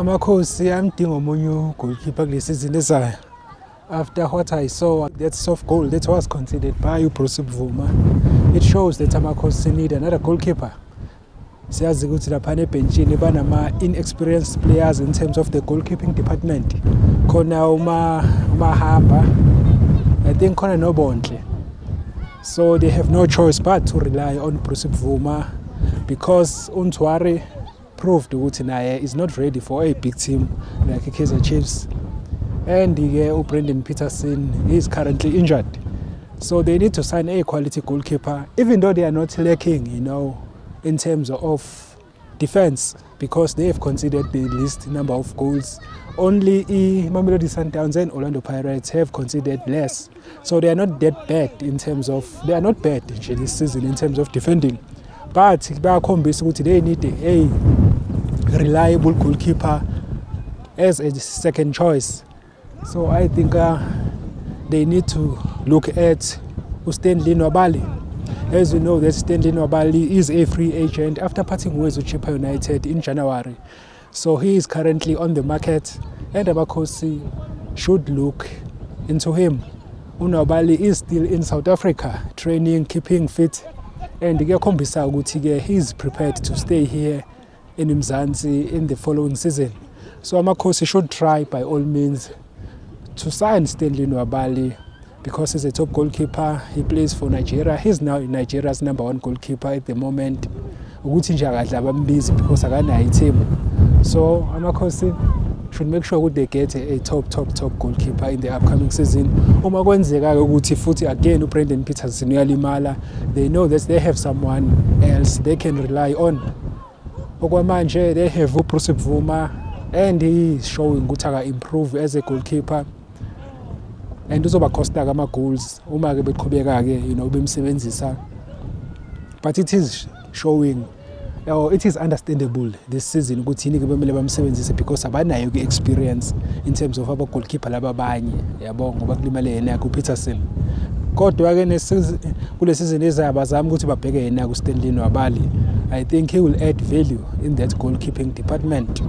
Amakhosi ayamdinga omunye goalkeeper kule season ezayo. After what I saw, that soft goal that was conceded by uBruce Bvuma, it shows that Amakhosi need another goalkeeper. Siyazi ukuthi lapha ebenchini banama inexperienced players in terms of the goalkeeping department. Khona umahamba, I think khona noBonhle. So they have no choice but to rely on Bruce Bvuma because Untwari proved ukuthi naye is not ready for a big team like Kaizer Chiefs. And Brendan Peterson is currently injured. So they need to sign a quality goalkeeper, even though they are not lacking, in terms of defense, because they have conceded the least number of goals. Only Mamelodi Sundowns and Orlando Pirates have conceded less. So they are not that bad they are not bad this season in terms of defending. But they need a reliable goalkeeper as a second choice. So I think they need to look at Stanley Nwabali. As we know, that Stanley Nwabali is a free agent after parting ways with Chippa United in January. So he is currently on the market and Amakhosi should look into him. Nwabali is still in South Africa, training, keeping fit, and he is prepared to stay here in Mzansi in the following season. So Amakhosi should try by all means to sign Stanley Nwabali because he's a top goalkeeper. He plays for Nigeria. He's now Nigeria's #1 goalkeeper at the moment. Because akanayo team. So Amakhosi should make sure they get a top goalkeeper in the upcoming season. Uma kwenzeka ukuthi futhi again uBrendan Peterson uyalimala, they know that they have someone else they can rely on. Okwamanje they have uBruce Bvuma and he is showing ukuthi aka improve as a goalkeeper. And uzoba costa ama goals uma ke beqhubeka ke bemsebenzisa. But it is showing it is understandable this season ukuthi yini ke bemele bamsebenzise because abanayo ke experience in terms of aba goalkeeper lababanye yabo ngoba kulimale yena kuPeterson. Kodwa ke kule season ezayo bazama ukuthi babheke yena kuStanley Nwabali. I think he will add value in that goalkeeping department.